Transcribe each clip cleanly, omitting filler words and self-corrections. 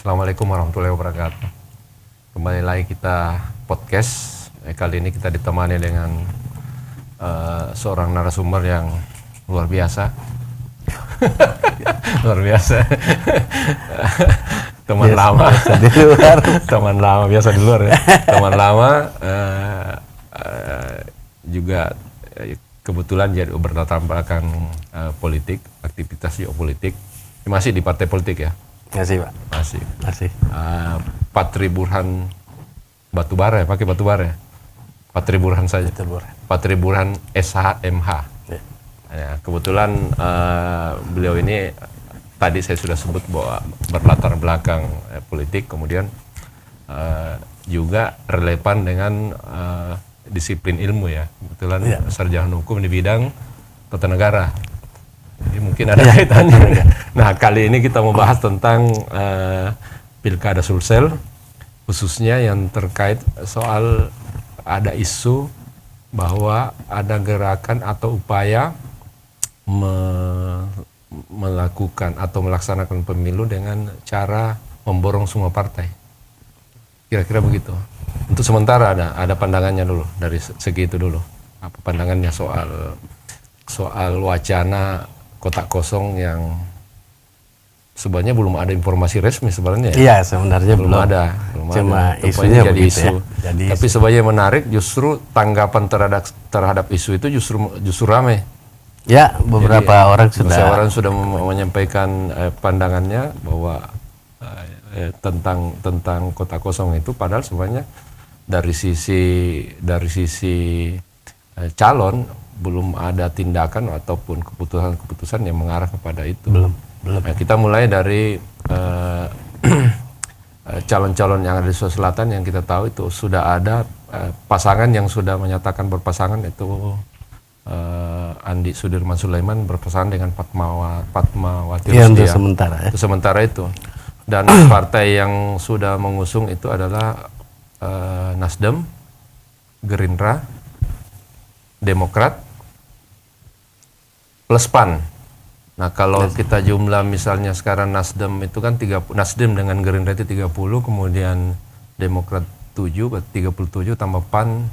Assalamualaikum warahmatullahi wabarakatuh. Kembali lagi kita podcast. Kali ini kita ditemani dengan seorang narasumber yang luar biasa. Luar biasa. Teman biasa, lama di luar. Teman lama biasa di luar ya. Teman lama juga kebetulan jadi berlatar belakang politik, aktivitas geopolitik. Masih di partai politik ya? Masih, Pak. Masih. Patri Burhan Batubara ya, pakai Batubara ya? Patri Burhan saja. Patri Burhan SHMH. Ya, kebetulan beliau ini tadi saya sudah sebut bahwa berlatar belakang politik, kemudian juga relevan dengan disiplin ilmu ya. Kebetulan sarjana hukum di bidang tata negara. Jadi mungkin ada kaitannya. Nah, kali ini kita membahas tentang Pilkada Sulsel, khususnya yang terkait soal ada isu bahwa ada gerakan atau upaya melakukan atau melaksanakan pemilu dengan cara memborong semua partai. Kira-kira begitu. Untuk sementara ada pandangannya dulu, dari segi itu dulu. Apa pandangannya soal wacana kotak kosong yang sebenarnya belum ada informasi resmi sebenarnya. Iya, sebenarnya belum ada. Cuma isunya jadi isu. Ya. Tapi sebenarnya menarik justru tanggapan terhadap isu itu justru ramai. Ya, beberapa orang sudah menyampaikan pandangannya bahwa tentang kotak kosong itu, padahal sebenarnya dari sisi calon belum ada tindakan ataupun keputusan yang mengarah kepada itu. Belum. Nah, kita mulai dari calon-calon yang ada di Sulawesi Selatan yang kita tahu itu sudah ada pasangan yang sudah menyatakan berpasangan, itu Andi Sudirman Sulaiman berpasangan dengan Fatmawati Rusdia. Untuk sementara ya. Sementara itu. Dan partai yang sudah mengusung itu adalah Nasdem, Gerindra, Demokrat, plus PAN. Nah, kalau kita jumlah misalnya sekarang Nasdem itu kan 30, Nasdem dengan Gerindra itu 30, kemudian Demokrat 7, berarti 37 tambah PAN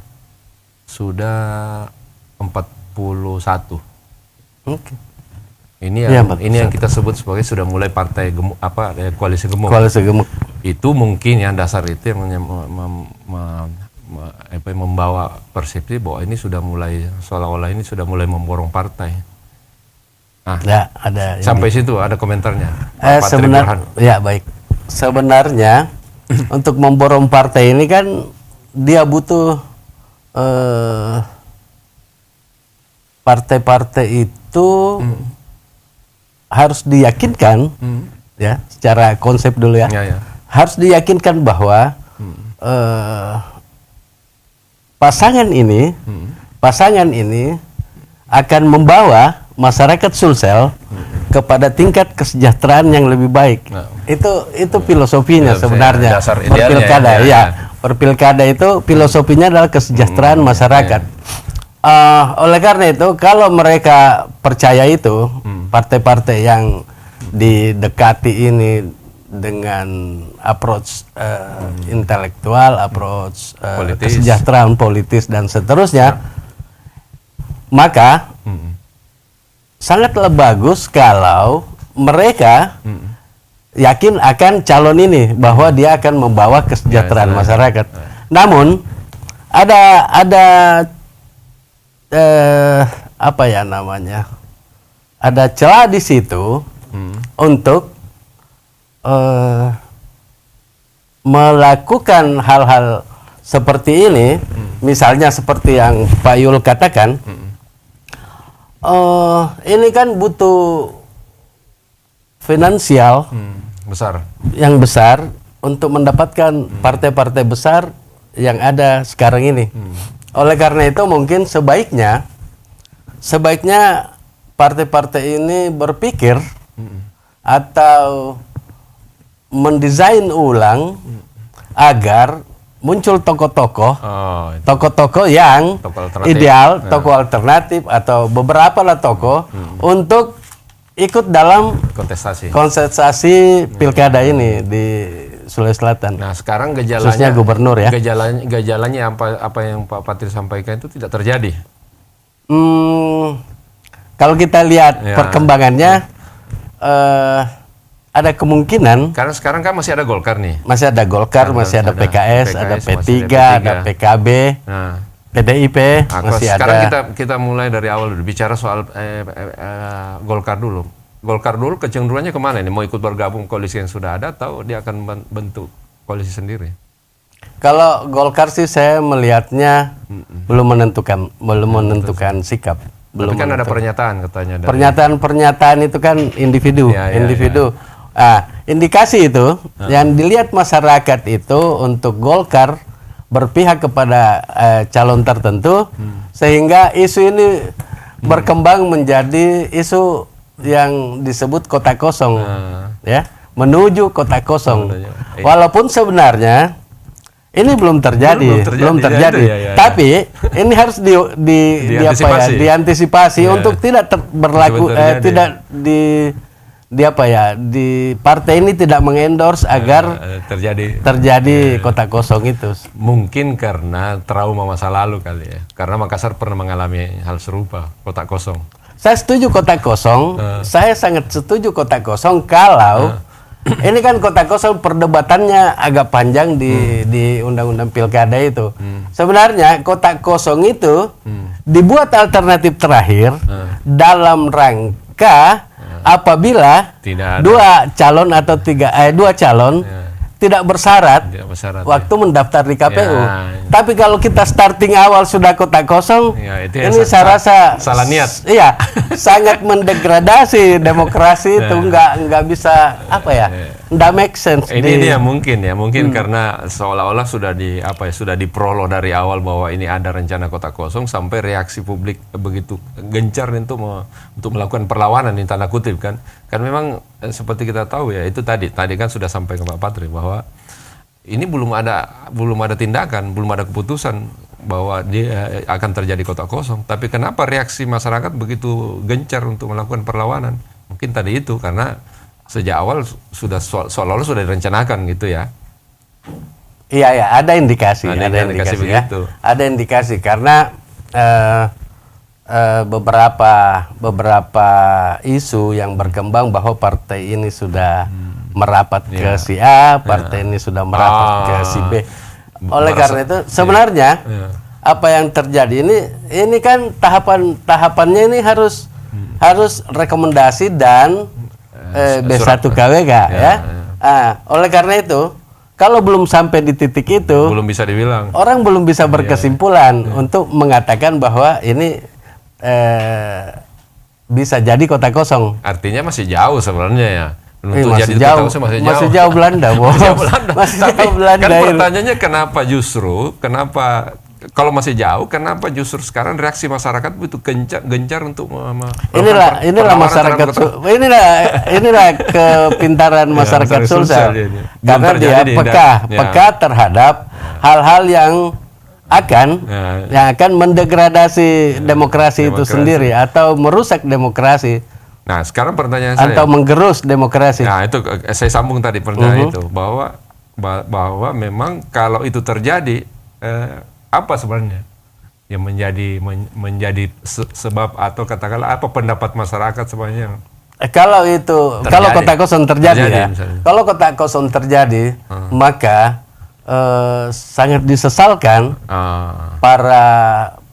sudah 41. Oke. Ini yang kita sebut sebagai sudah mulai partai gemuk, koalisi gemuk. Koalisi gemuk. Itu mungkin ya dasar itu yang membawa persepsi bahwa ini sudah mulai seolah-olah ini sudah mulai memborong partai. Nah, ya, ada sampai situ ada komentarnya. Ya, baik. Sebenarnya untuk memborong partai ini kan dia butuh partai-partai itu harus diyakinkan ya, secara konsep dulu ya. Harus diyakinkan bahwa pasangan ini akan membawa masyarakat Sulsel kepada tingkat kesejahteraan yang lebih baik. Itu filosofinya sebenarnya. Perpilkada perpilkada itu filosofinya adalah kesejahteraan masyarakat. Oleh karena itu, kalau mereka percaya itu, partai-partai yang didekati ini dengan approach intelektual, approach kesejahteraan politis dan seterusnya, maka sangatlah bagus kalau mereka yakin akan calon ini bahwa dia akan membawa kesejahteraan masyarakat. Namun ada ada celah di situ untuk melakukan hal-hal seperti ini, misalnya seperti yang Pak Yul katakan. Ini kan butuh finansial yang besar untuk mendapatkan partai-partai besar yang ada sekarang ini. Oleh karena itu mungkin sebaiknya partai-partai ini berpikir atau mendesain ulang agar muncul tokoh-tokoh yang ideal, tokoh alternatif atau beberapa lah tokoh untuk ikut dalam kontestasi pilkada ini Sulawesi Selatan. Nah, sekarang Khususnya gubernur ya. Gejalanya apa yang Pak Patri sampaikan itu tidak terjadi. Kalau kita lihat perkembangannya, ada kemungkinan. Karena sekarang kan masih ada Golkar nih. Masih ada Golkar, masih ada PKS, ada P3, ada PKB, PDIP, masih sekarang ada. Kita mulai dari awal dulu, bicara soal Golkar dulu. Golkar dulu kecenderungannya kemana ini? Mau ikut bergabung koalisi yang sudah ada atau dia akan bentuk koalisi sendiri? Kalau Golkar sih saya melihatnya belum menentukan sikap. Tapi kan ada pernyataan katanya. Pernyataan itu kan individu. Indikasi itu yang dilihat masyarakat itu untuk Golkar berpihak kepada calon tertentu, sehingga isu ini berkembang menjadi isu yang disebut kota kosong, ya, menuju kota kosong. Walaupun sebenarnya ini belum terjadi. Tapi ini harus diantisipasi untuk tidak berlaku, tidak di partai ini tidak mengendorse agar terjadi kota kosong itu. Mungkin karena trauma masa lalu kali ya. Karena Makassar pernah mengalami hal serupa, kota kosong. Saya setuju kota kosong. Saya sangat setuju kota kosong kalau ini kan kota kosong perdebatannya agak panjang di undang-undang pilkada itu. Sebenarnya kota kosong itu dibuat alternatif terakhir dalam rangka apabila dua calon atau dua calon tidak bersyarat waktu mendaftar di KPU. Tapi kalau kita starting awal sudah kota kosong, ini saya rasa salah niat. Iya, sangat mendegradasi demokrasi itu, nggak bisa nggak make sense. Ini dia mungkin karena seolah-olah sudah diprolog dari awal bahwa ini ada rencana kota kosong, sampai reaksi publik begitu gencar untuk melakukan perlawanan di tanda kutip kan memang seperti kita tahu ya, itu tadi kan sudah sampai ke Pak Patri bahwa ini belum ada tindakan, belum ada keputusan bahwa dia akan terjadi kota kosong. Tapi kenapa reaksi masyarakat begitu gencar untuk melakukan perlawanan? Mungkin tadi itu karena sejak awal sudah seolah-olah sudah direncanakan gitu ya. Iya, ada indikasi, begitu. Ada indikasi karena beberapa isu yang berkembang bahwa partai ini sudah merapat ke si A, partai ini sudah merapat ke si B. Oleh karena itu sebenarnya apa yang terjadi ini kan tahapannya ini harus rekomendasi dan B1 KWK ya. Oleh karena itu kalau belum sampai di titik itu, belum bisa dibilang. Orang belum bisa berkesimpulan untuk mengatakan bahwa ini bisa jadi kota kosong. Artinya masih jauh sebenarnya ya. Masih jauh Belanda, Bos. Masih jauh Belanda. Kan pertanyaannya kenapa kalau masih jauh, kenapa justru sekarang reaksi masyarakat begitu gencar untuk inilah masyarakat inilah kepintaran masyarakat Sulsel. Karena dia peka terhadap hal-hal yang akan mendegradasi demokrasi itu sendiri atau merusak demokrasi. Nah, sekarang pertanyaan saya, atau menggerus demokrasi. Nah, itu saya sambung tadi pertanyaan itu bahwa memang kalau itu terjadi apa sebenarnya yang menjadi sebab atau katakanlah apa pendapat masyarakat sebenarnya? Kalau kota kosong terjadi kalau kota kosong terjadi, maka sangat disesalkan para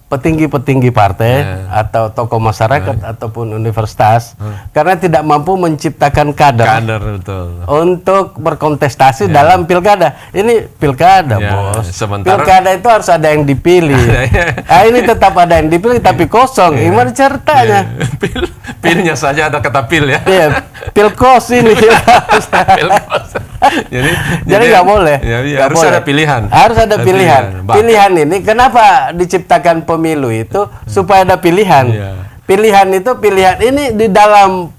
petinggi-petinggi partai atau tokoh masyarakat ataupun universitas karena tidak mampu menciptakan kader betul. Untuk berkontestasi dalam pilkada. Ini pilkada, Bos. Pilkada itu harus ada yang dipilih. Ini tetap ada yang dipilih tapi kosong. Gimana ceritanya? Pilnya saja ada kata pil ya. Iya, pilkos ini. Jadi nggak boleh. Harus ada pilihan. Harus ada pilihan. Pilihan ini kenapa diciptakan pemilu itu supaya ada pilihan. Pilihan ini di dalam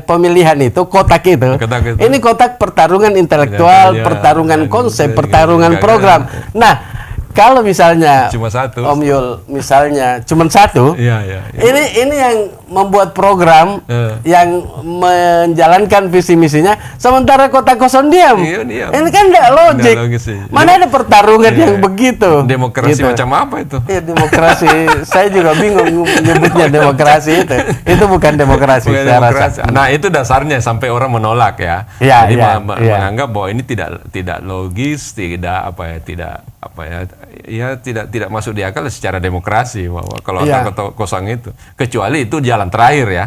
pemilihan itu kotak itu. Ini kotak pertarungan intelektual, pertarungan konsep, pertarungan program. Nah, kalau misalnya cuma satu, Om Yul misalnya cuma satu, ini yang membuat program yang menjalankan visi misinya, sementara kota kosong diam. Iya, diam. Ini kan tidak logik. Mana ada pertarungan yang begitu? Demokrasi macam apa itu? Iya, demokrasi. Saya juga bingung menyebutnya demokrasi itu. Itu bukan demokrasi. Bukan demokrasi. Nah, itu dasarnya sampai orang menolak ya. Jadi menganggap bahwa ini tidak logis, tidak tidak masuk di akal secara demokrasi bahwa kalau ada kota kosong itu, kecuali itu jalan terakhir ya.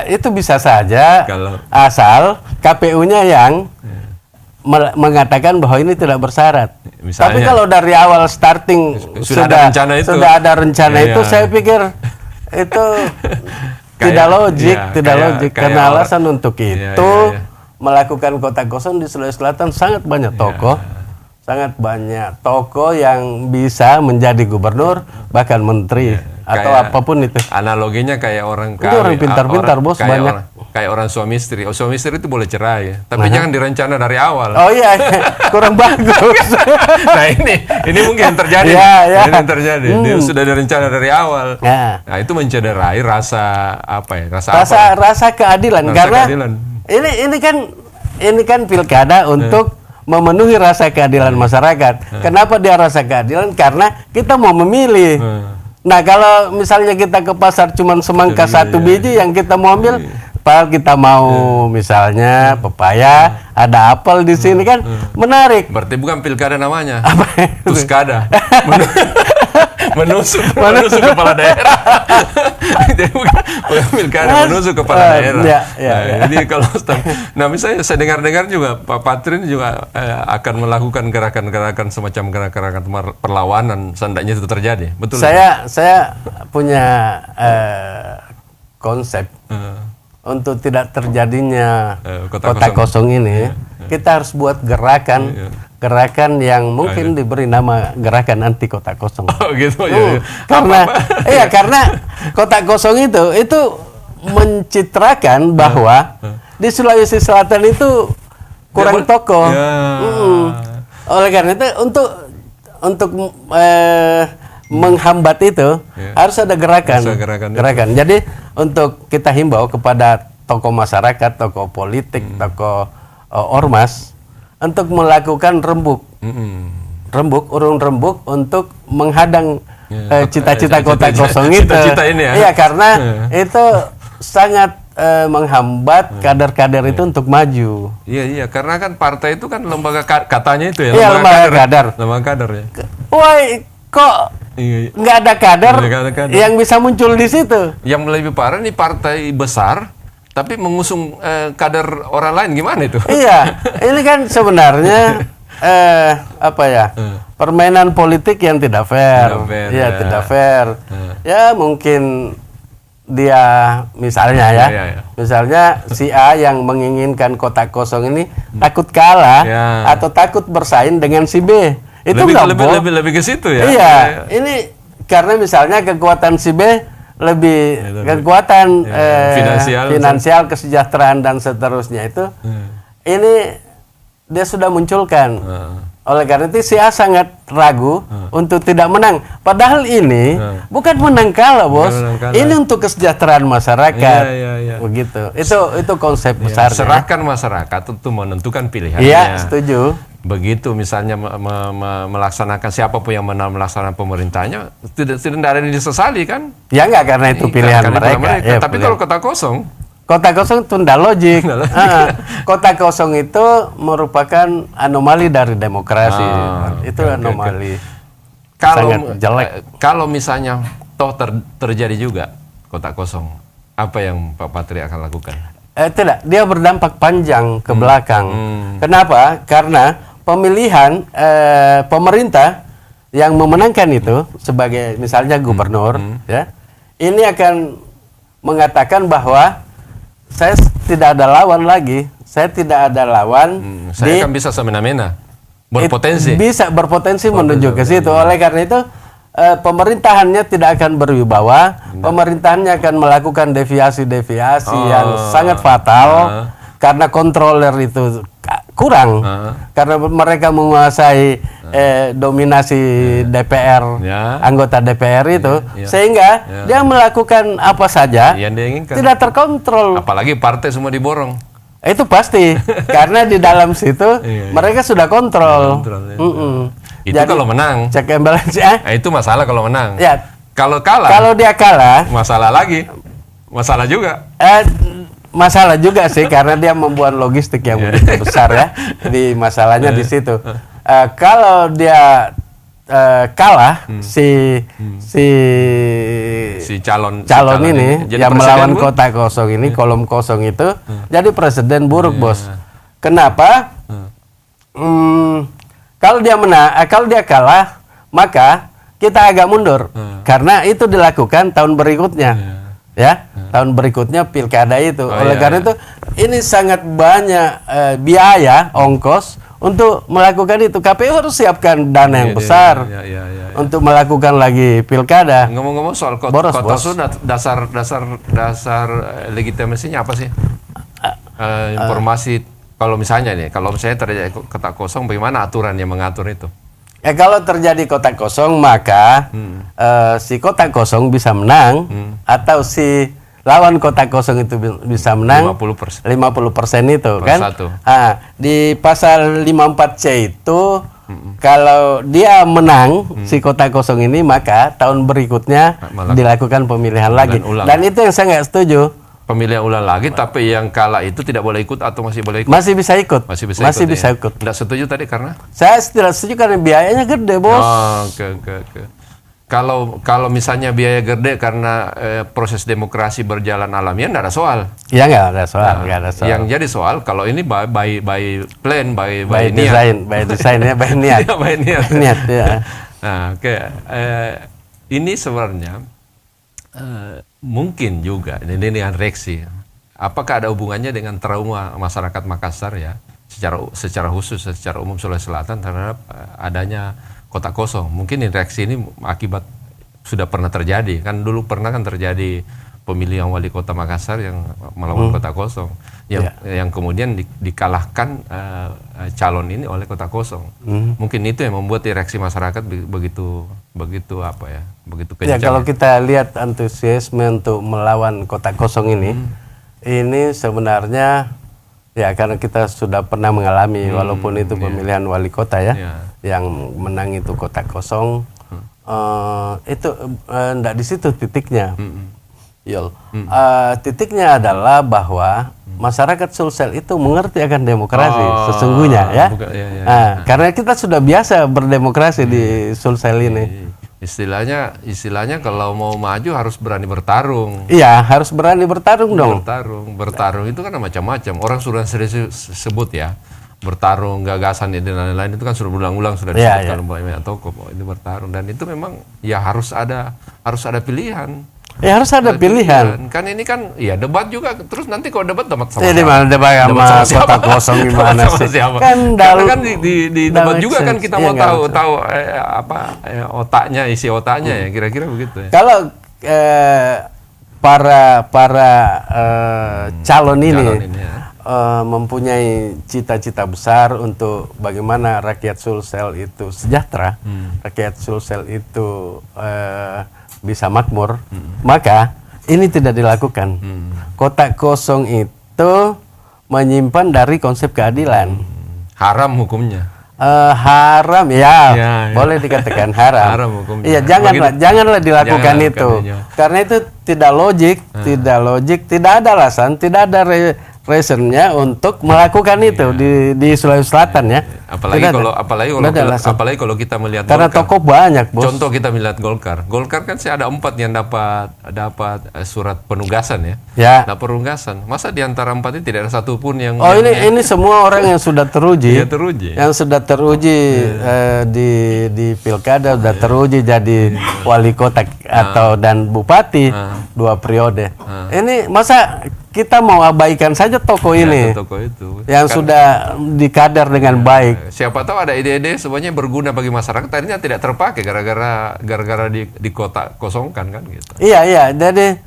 Itu bisa saja asal KPU-nya yang mengatakan bahwa ini tidak bersyarat. Misalnya, tapi kalau dari awal starting sudah ada rencana itu, saya pikir itu tidak logik, karena alasan untuk itu melakukan kota kosong di Sulawesi Selatan sangat banyak tokoh. Sangat banyak tokoh yang bisa menjadi gubernur, bahkan menteri atau apapun itu. Analoginya kayak orang kaya, orang pintar-pintar bos, banyak. Kayak orang suami istri. Suami istri itu boleh cerai, tapi jangan direncana dari awal. Oh iya, kurang bagus. Nah ini mungkin terjadi. Ini terjadi. Dia sudah direncana dari awal. Nah itu mencederai rasa keadilan. Karena ini kan pilkada untuk memenuhi rasa keadilan masyarakat. Kenapa dia rasa keadilan? Karena kita mau memilih. Nah, kalau misalnya kita ke pasar cuma semangka satu biji yang kita mau ambil, padahal kita mau misalnya pepaya, ada apel di sini kan menarik. Berarti bukan pilkada namanya. Tuskada. menusuk kepala daerah. Jadi bukan pilkada menusuk kepala daerah. Jadi kalau misalnya saya dengar juga Pak Patrin juga akan melakukan gerakan-gerakan semacam gerakan perlawanan seandainya itu terjadi. Betul. Saya punya konsep untuk tidak terjadinya kota kosong ini. Kita harus buat gerakan yang mungkin diberi nama gerakan anti kota kosong. Oh gitu karena kota kosong itu mencitrakan bahwa di Sulawesi Selatan itu kurang tokoh. Oleh karena itu untuk menghambat itu harus ada gerakan. Jadi untuk kita himbau kepada tokoh masyarakat, tokoh politik, tokoh ormas untuk melakukan urung rembuk untuk menghadang cita-cita kota kosong itu. Cita-cita ini ya. Iya, karena itu sangat menghambat kader-kader itu untuk maju. Iya, karena kan partai itu kan lembaga katanya itu ya. Iya, lembaga kader ya. Woi, kok nggak ada kader yang bisa muncul di situ? Yang lebih parah nih, partai besar tapi mengusung kader orang lain, gimana itu? Iya, ini kan sebenarnya permainan politik yang tidak fair. Tidak fair. Ya mungkin dia misalnya misalnya si A yang menginginkan kota kosong ini takut kalah atau takut bersaing dengan si B. Itu lebih ke situ ya. Iya, ini karena misalnya kekuatan si B lebih kekuatan finansial, kesejahteraan dan seterusnya itu ini dia sudah munculkan. Oleh karena itu si A sangat ragu untuk tidak menang. Padahal ini bukan menang kalah, bos. Ini untuk kesejahteraan masyarakat. Begitu. Itu konsep besar. Serahkan masyarakat untuk menentukan pilihannya. Iya, setuju. Begitu misalnya melaksanakan siapapun yang melaksanakan pemerintahnya tidak ada yang disesali kan? Ya enggak, karena itu pilihan mereka. Ya, tapi kalau kota kosong itu tidak logik. Kota kosong itu merupakan anomali dari demokrasi. Itu anomali. Sangat jelek. Kalau misalnya terjadi juga kota kosong, apa yang Pak Patri akan lakukan? Tidak, dia berdampak panjang ke belakang. Kenapa? Karena pemilihan pemerintah yang memenangkan itu sebagai misalnya gubernur, ini akan mengatakan bahwa saya tidak ada lawan lagi, saya tidak ada lawan. Saya akan bisa semena-mena, berpotensi. Bisa berpotensi menuju ke situ. Oleh karena itu pemerintahannya tidak akan berwibawa, pemerintahannya akan melakukan deviasi yang sangat fatal karena kontroler itu kurang karena mereka menguasai dominasi DPR, anggota DPR itu, sehingga dia melakukan apa saja yang dia inginkan, tidak terkontrol. Apalagi partai semua diborong. Itu pasti karena di dalam situ mereka sudah kontrol. Itu jadi, kalau menang. Check and balance itu masalah kalau menang. Ya. Kalau kalah. Kalau dia kalah, masalah lagi. Masalah juga. Masalah juga sih karena dia membuat logistik yang begitu besar ya. Jadi masalahnya di situ. Kalau dia kalah si calon ini yang melawan kota kosong ini, kolom kosong itu jadi presiden buruk, Bos. Kenapa? Kalau dia menang, kalau dia kalah, maka kita agak mundur karena itu dilakukan tahun berikutnya. Ya, tahun berikutnya pilkada itu. Oleh karena itu ini sangat banyak biaya, ongkos untuk melakukan itu. KPU harus siapkan dana yang besar untuk melakukan lagi pilkada. Ngomong-ngomong soal kota dasar legitimasinya apa sih? Informasi kalau misalnya terjadi kota kosong, bagaimana aturan yang mengatur itu? Kalau terjadi kota kosong, maka si kota kosong bisa menang atau si lawan kota kosong itu bisa menang 50% itu kan. Di pasal 54C itu kalau dia menang si kota kosong ini, maka tahun berikutnya dilakukan pemilihan lagi. Dan itu yang saya nggak setuju. Pemilihan ulang lagi, tapi yang kalah itu tidak boleh ikut atau masih boleh ikut? Masih bisa ikut. Masih bisa ikut. Tidak setuju tadi karena? Saya tidak setuju karena biayanya gede, Bos. Oke. Kalau misalnya biaya gede karena proses demokrasi berjalan alamiah, tidak ada soal. Ya nggak ada soal. Yang jadi soal kalau ini by plan, by design, by niat. By niat ya. Nah, ini sebenarnya mungkin juga ini dengan reaksi. Apakah ada hubungannya dengan trauma masyarakat Makassar ya, secara khusus, secara umum Sulawesi Selatan terhadap adanya kota kosong? Mungkin reaksi ini akibat sudah pernah terjadi. Kan dulu pernah terjadi pemilihan wali kota Makassar yang melawan kota kosong, yang kemudian dikalahkan calon ini oleh kota kosong. Mungkin itu yang membuat reaksi masyarakat begitu kencang. Kalau kita lihat antusiasme untuk melawan kota kosong ini sebenarnya ya karena kita sudah pernah mengalami walaupun itu pemilihan wali kota yang menang itu kota kosong, itu enggak di situ titiknya. Titiknya adalah bahwa masyarakat Sulsel itu mengerti akan demokrasi sesungguhnya ya. Karena kita sudah biasa berdemokrasi di Sulsel ini. Istilahnya kalau mau maju harus berani bertarung. Iya, harus berani bertarung dong. Bertarung itu kan macam-macam. Orang sudah sering sebut ya, bertarung, gagasan dan lain-lain itu kan sudah berulang-ulang sudah disebutkan banyak tokoh itu bertarung, dan itu memang ya harus ada pilihan. Ya harus ada pilihan. Kan ini kan ya debat juga, terus nanti kalau debat sama siapa? Debat sama kota kosong gimana sih? Kan di debat juga kan kita mau tahu otaknya, isi otaknya ya, kira-kira begitu ya. Kalau para calon ini mempunyai cita-cita besar untuk bagaimana rakyat Sulsel itu sejahtera, rakyat Sulsel itu bisa makmur, maka ini tidak dilakukan. Kota kosong itu menyimpan dari konsep keadilan. Haram hukumnya. Haram boleh dikatakan haram. Haram hukumnya. Iya, janganlah dilakukan itu. Karena itu tidak logik, tidak ada alasan, tidak ada reasonnya untuk melakukan itu di Sulawesi Selatan ya. Apalagi kalau kita melihat karena Golkar. tokoh banyak, Bos. Contoh kita melihat Golkar kan sih ada 4 yang dapat surat penugasan ya. Dapat penugasan. Masa di antara 4 ini tidak ada satupun yang ini semua orang yang sudah teruji. Yang sudah teruji di pilkada, sudah teruji jadi wali kota dan bupati 2 periode. Ini masa kita mau abaikan saja tokoh ini yang sudah dikader dengan baik. Siapa tahu ada ide-ide semuanya berguna bagi masyarakat, akhirnya tidak terpakai gara-gara di kota kosongkan kan gitu. Iya, jadi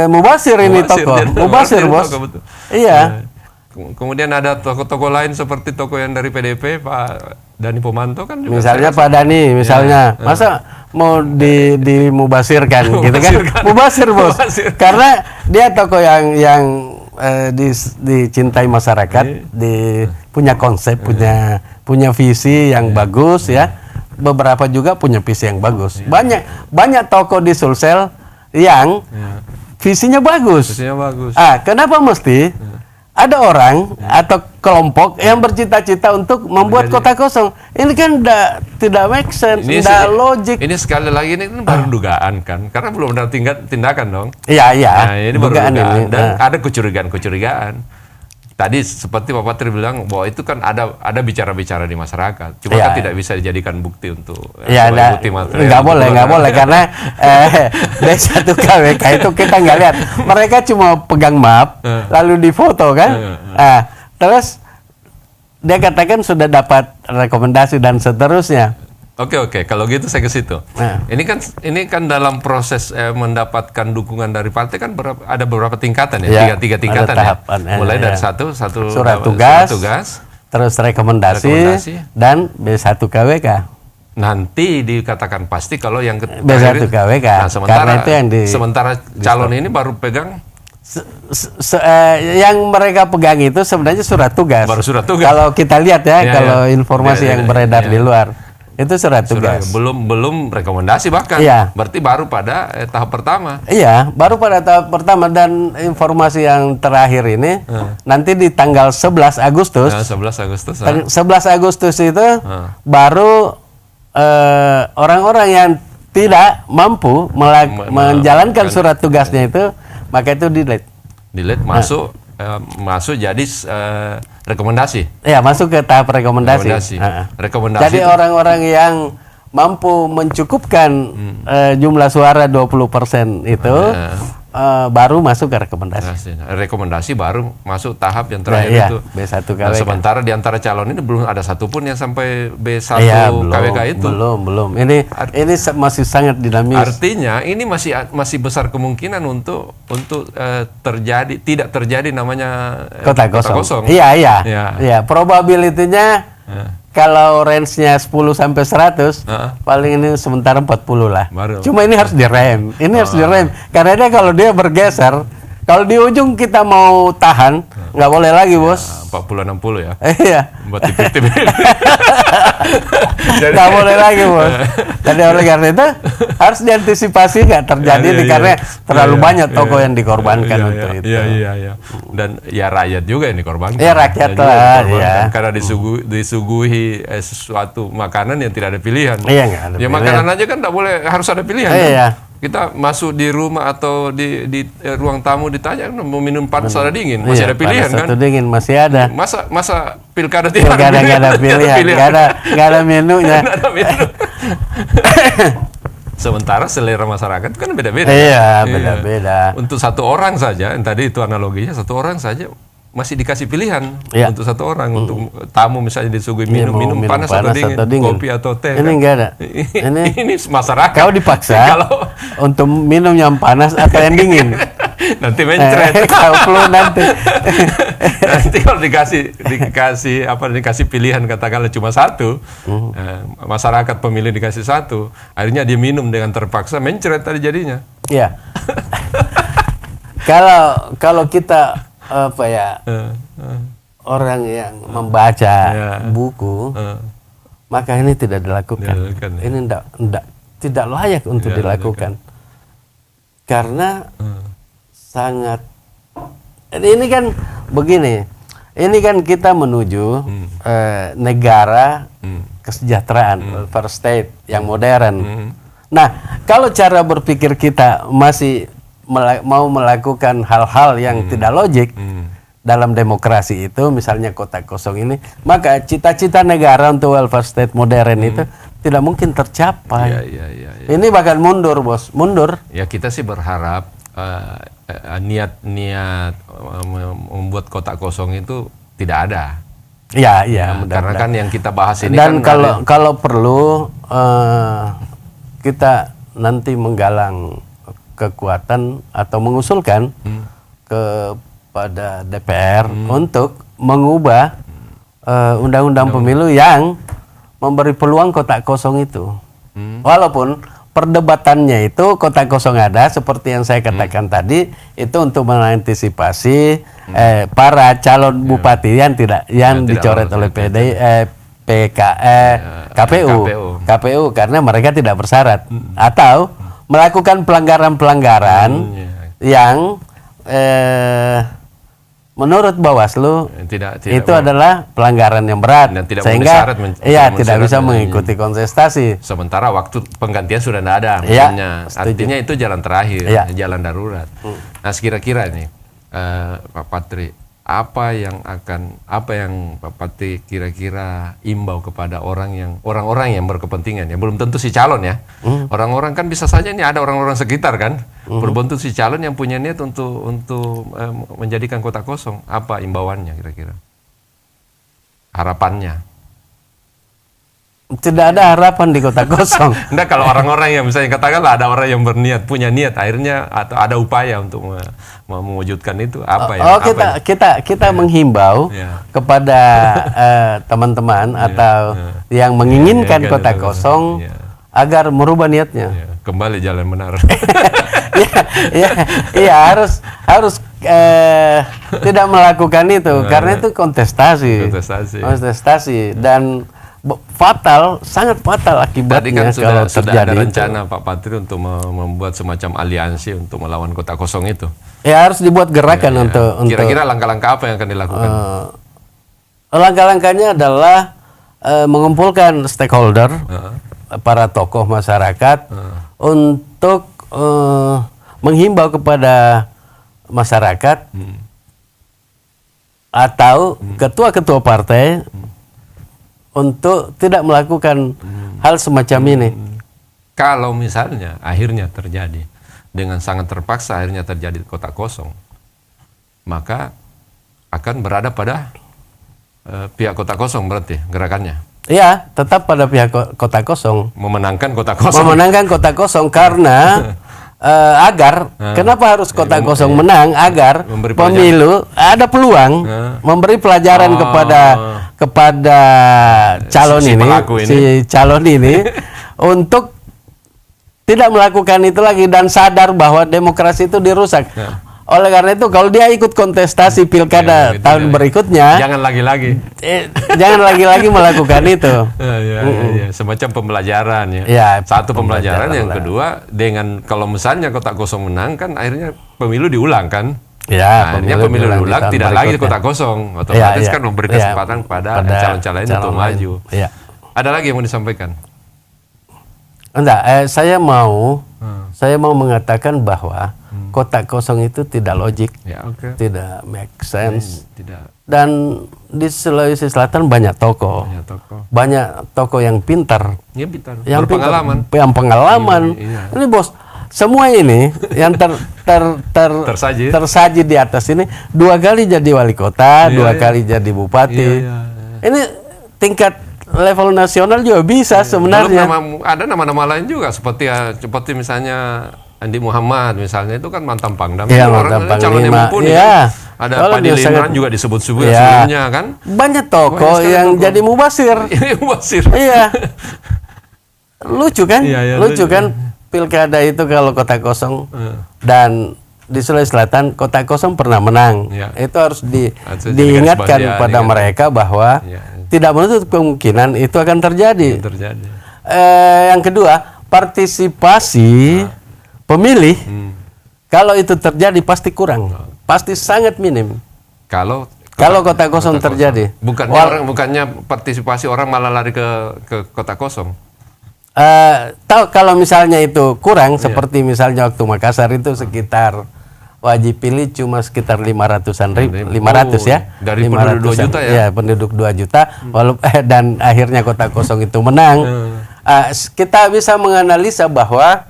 mubasir ini tokoh, mubasir, Bos. Iya. Kemudian ada tokoh-tokoh lain seperti tokoh yang dari PDP, Pak Dani Pomanto kan juga. Misalnya Pak Dani, misalnya, masa mau dimubasirkan gitu kan? Mubasir, Bos. Karena dia tokoh yang dicintai masyarakat, punya konsep, punya visi yang bagus ya. Beberapa juga punya visi yang bagus. Banyak tokoh di Sulsel yang visinya bagus. Kenapa mesti ada orang atau kelompok yang bercita-cita untuk membuat kota kosong? Ini kan tidak make sense, tidak logik. Ini sekali lagi ini baru dugaan kan, karena belum ada tindakan dong. Iya. Nah, ini baru dugaan ini. Dan ada kecurigaan. Tadi seperti Pak Patri bilang bahwa itu kan ada bicara-bicara di masyarakat. Cuma kan tidak bisa dijadikan bukti untuk bukti material. Nggak boleh karena B1 KWK itu kita nggak lihat. Mereka cuma pegang map lalu difoto kan. Terus dia katakan sudah dapat rekomendasi dan seterusnya. Oke, kalau gitu saya ke situ. Ini kan dalam proses mendapatkan dukungan dari partai kan ada beberapa tingkatan ya, tiga tingkatan ya. Mulai dari satu surat tugas, terus rekomendasi dan B1 KWK. Nanti dikatakan pasti kalau yang B1 KWK. Nah, sementara calon ini baru pegang yang mereka pegang itu sebenarnya surat tugas. Baru surat tugas. Kalau kita lihat kalau informasi yang beredar di luar. Itu surat tugas. Belum rekomendasi bahkan. Berarti baru pada tahap pertama. Iya, baru pada tahap pertama dan informasi yang terakhir ini nanti di tanggal 11 Agustus. 11 Agustus itu baru orang-orang yang tidak mampu menjalankan surat tugasnya itu, maka itu delete masuk jadi rekomendasi. Ya, masuk ke tahap rekomendasi. Jadi orang-orang yang mampu mencukupkan jumlah suara 20% itu baru masuk ke rekomendasi. Rekomendasi baru masuk tahap yang terakhir itu. B1 KWK. Nah, sementara di antara calon ini belum ada satupun yang sampai B1 KWK itu. Belum. Ini masih sangat dinamis. Artinya ini masih besar kemungkinan untuk tidak terjadi namanya kota kosong. Iya. Probability-nya kalau range-nya 10 sampai 100, paling ini sementara 40 lah. Cuma ini harus direm. Karena kalau dia bergeser, kalau di ujung kita mau tahan, nggak boleh lagi, Bos. 40-60 ya? Iya. Buat tipis-tipis. Nggak boleh lagi, Bos. Jadi oleh karena itu, harus diantisipasi nggak terjadi, karena terlalu banyak tokoh yang dikorbankan untuk itu. Iya. Dan ya rakyat juga yang dikorbankan. Iya, rakyat lah. Karena disuguhi sesuatu makanan yang tidak ada pilihan. Iya, nggak ada pilihan. Makanan aja kan nggak boleh, harus ada pilihan. Iya. Kita masuk di rumah atau di ruang tamu ditanya mau minum panas atau dingin, masih ada pilihan kan? Dingin masih ada. Masa pilkada tidak ada pilihan, nggak ada menunya. Sementara selera masyarakat kan beda-beda. Iya, beda-beda. Untuk satu orang saja, tadi itu analoginya, satu orang saja masih dikasih pilihan untuk satu orang. Untuk tamu misalnya disuguhi minum panas atau dingin, kopi atau teh. Ini enggak ada. Ini masyarakat. Kau dipaksa untuk minum yang panas atau yang dingin. Nanti mencret. Kau perlu nanti. Nanti kalau dikasih pilihan katakanlah cuma satu, masyarakat pemilih dikasih satu, akhirnya dia minum dengan terpaksa, mencret tadi jadinya. Iya. Kalau kita orang yang membaca buku, maka ini tidak dilakukan. Ini tidak layak untuk dilakukan. Karena sangat, ini kan begini, ini kan kita menuju negara kesejahteraan, welfare state yang modern. Nah, kalau cara berpikir kita masih mau melakukan hal-hal yang tidak logik dalam demokrasi itu, misalnya kota kosong ini, maka cita-cita negara untuk welfare state modern itu tidak mungkin tercapai. Ini bahkan mundur, Bos, mundur. Ya, kita sih berharap niat membuat kota kosong itu tidak ada. Iya, karena kan yang kita bahas ini dan kan kalau perlu kita nanti menggalang kekuatan atau mengusulkan kepada DPR untuk mengubah undang-undang pemilu yang memberi peluang kotak kosong itu. Walaupun perdebatannya itu kotak kosong ada seperti yang saya katakan tadi, itu untuk mengantisipasi para calon bupati yang dicoret oleh KPU karena mereka tidak bersyarat atau melakukan pelanggaran-pelanggaran yang menurut Bawaslu itu adalah pelanggaran yang berat dan tidak sehingga tidak bisa mengikuti kontestasi. Sementara waktu penggantian sudah tidak ada, artinya itu jalan terakhir, jalan darurat. Nah, kira-kira ini Pak Patri, apa yang Pak Patri kira-kira imbau kepada orang-orang yang berkepentingan ya, belum tentu si calon ya. Orang-orang kan bisa saja ini ada orang-orang sekitar kan, belum tentu si calon yang punya niat untuk menjadikan kotak kosong. Apa imbauannya kira-kira? Harapannya? Tidak ada harapan di kotak kosong. Enggak, kalau orang-orang yang misalnya katakanlah ada orang yang punya niat akhirnya atau ada upaya untuk mewujudkan itu, apa ya? Kita menghimbau kepada teman-teman atau yang menginginkan kotak kosong agar merubah niatnya. Kembali jalan benar. harus tidak melakukan itu karena itu kontestasi dan sangat fatal akibatnya. Tadi kan sudah ada rencana Pak Patri untuk membuat semacam aliansi untuk melawan kotak kosong itu. Ya, harus dibuat gerakan untuk kira-kira langkah-langkah apa yang akan dilakukan? Langkah-langkahnya adalah mengumpulkan stakeholder, para tokoh masyarakat untuk menghimbau kepada masyarakat atau ketua-ketua partai untuk tidak melakukan hal semacam ini. Kalau misalnya akhirnya terjadi dengan sangat terpaksa akhirnya terjadi kotak kosong, maka akan berada pada pihak kotak kosong berarti gerakannya. Iya, tetap pada pihak kotak kosong. Memenangkan kotak kosong. Memenangkan kotak kosong karena kenapa harus kotak kosong menang? Agar pemilu ada peluang memberi pelajaran kepada calon calon ini untuk tidak melakukan itu lagi dan sadar bahwa demokrasi itu dirusak. Oleh karena itu kalau dia ikut kontestasi pilkada tahun berikutnya, jangan lagi-lagi melakukan itu. Semacam pembelajaran ya. Satu pembelajaran, yang kedua dengan kalau misalnya kotak kosong menang kan akhirnya pemilu diulang kan. Akhirnya pemilu diulang tidak lagi kotak kosong, otomatis kan memberi kesempatan pada calon-calon untuk maju. Ada lagi yang mau disampaikan? Enggak, saya mau mengatakan bahwa kotak kosong itu tidak logik, tidak make sense. Dan di Sulawesi Selatan banyak tokoh yang pintar, yang pengalaman. Ini bos, semua ini yang tersaji di atas ini 2 kali jadi wali kota, 2 kali jadi bupati. Ini tingkat level nasional juga bisa sebenarnya. Ada nama-nama lain juga seperti misalnya Andi Muhammad misalnya, itu kan mantan Pangdam. Mantan calon yang mumpuni. Ada Pak Dilimran juga disebut-sebut sebelumnya kan. Banyak tokoh yang jadi mubasir. Lucu kan? Lucu kan pilkada itu kalau kotak kosong. Dan di Sulawesi Selatan kotak kosong pernah menang. Itu harus diingatkan pada mereka bahwa tidak menutup kemungkinan itu akan terjadi. Yang kedua, partisipasi pemilih kalau itu terjadi pasti kurang, pasti sangat minim. Kalau kotak kosong terjadi, bukannya partisipasi orang malah lari ke kotak kosong. Kalau misalnya itu kurang, seperti misalnya waktu Makassar itu sekitar wajib pilih cuma sekitar 500-an ribu, 500 ya. Dari penduduk 2 juta ya? Ya, penduduk 2 juta, dan akhirnya kotak kosong itu menang. Kita bisa menganalisa bahwa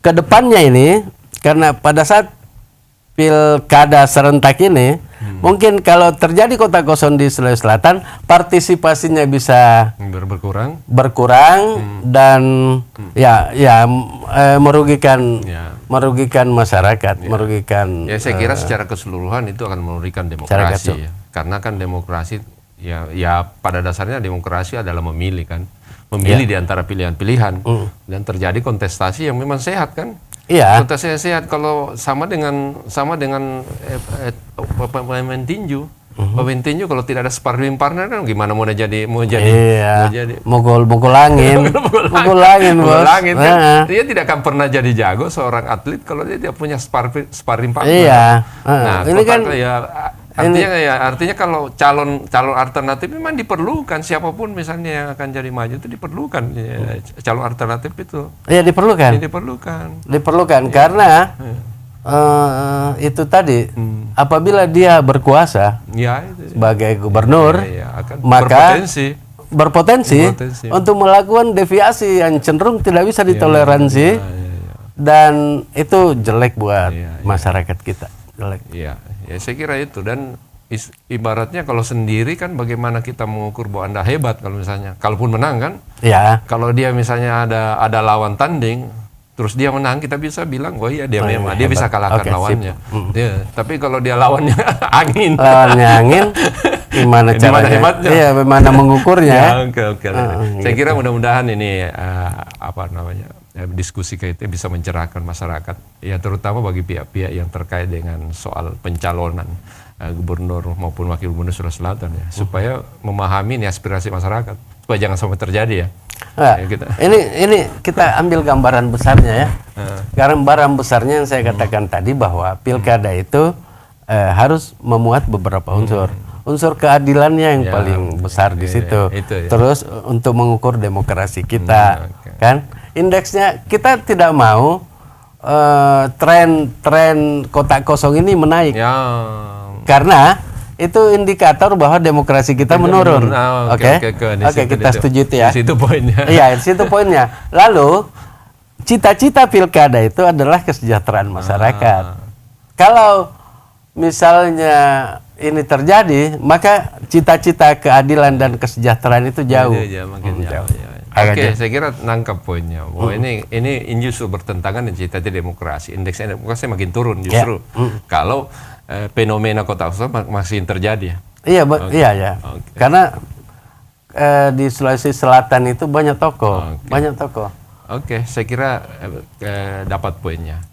kedepannya ini, karena pada saat pilkada serentak ini, mungkin kalau terjadi kotak kosong di Sulawesi Selatan, partisipasinya bisa berkurang dan merugikan masyarakat, merugikan. Saya kira secara keseluruhan itu akan merugikan demokrasi. Karena kan demokrasi ya pada dasarnya demokrasi adalah memilih kan, memilih di antara pilihan-pilihan dan terjadi kontestasi yang memang sehat kan. Iya. Kontestasi sehat kalau sama dengan pemain tinju. Pemain tinju kalau tidak ada sparring partner kan gimana mau jadi mukul angin, mukul angin bos. Mukul angin kan. Dia tidak akan pernah jadi jago seorang atlet kalau dia tidak punya sparring partner. Iya. Nah, ini kan artinya kalau calon alternatif memang diperlukan, siapapun misalnya yang akan jadi maju itu diperlukan calon alternatif itu. Iya diperlukan. Diperlukan karena itu tadi apabila dia berkuasa sebagai gubernur akan maka berpotensi untuk melakukan deviasi yang cenderung tidak bisa ditoleransi dan itu jelek buat masyarakat kita. Jelek. Ya, saya kira itu. Dan ibaratnya kalau sendiri kan bagaimana kita mengukur bahwa Anda hebat kalau misalnya, kalaupun menang kan? Ya. Kalau dia misalnya ada lawan tanding, terus dia menang, kita bisa bilang, oh iya dia memang dia bisa kalahkan lawannya. Tapi kalau dia lawannya angin. Lawannya angin, gimana caranya? Hebatnya? Iya, bagaimana mengukurnya? Oke. Saya kira mudah-mudahan ini diskusi kayak itu bisa mencerahkan masyarakat, ya terutama bagi pihak-pihak yang terkait dengan soal pencalonan gubernur maupun wakil gubernur Sulawesi Selatan ya, supaya memahami nih aspirasi masyarakat supaya jangan sampai terjadi ya. Nah, ini kita ambil gambaran besarnya ya. Gambaran besarnya yang saya katakan tadi bahwa pilkada itu harus memuat beberapa unsur. Unsur keadilannya yang paling besar di situ. Terus untuk mengukur demokrasi kita, kan? Indeksnya kita tidak mau tren kotak kosong ini menaik. Karena itu indikator bahwa demokrasi kita menurun. Oke, kita setuju itu ya. Di situ poinnya. Iya, di situ poinnya. Lalu cita-cita pilkada itu adalah kesejahteraan masyarakat. Kalau misalnya ini terjadi, maka cita-cita keadilan dan kesejahteraan itu jauh. Jauh. Oke, saya kira nangkap poinnya. Bahwa ini justru bertentangan dengan cita-cita demokrasi. Indeks demokrasi makin turun justru. Kalau fenomena kotak kosong masih terjadi. Iya. Karena di Sulawesi Selatan itu banyak toko. Oke, saya kira dapat poinnya.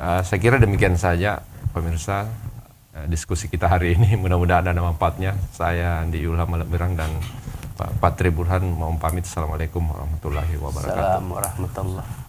Saya kira demikian saja pemirsa diskusi kita hari ini. Mudah-mudahan ada manfaatnya. Saya Andi Ilham Malaberang dan Pak Patri Burhan mau pamit. Assalamualaikum warahmatullahi wabarakatuh. Assalamualaikum warahmatullahi wabarakatuh.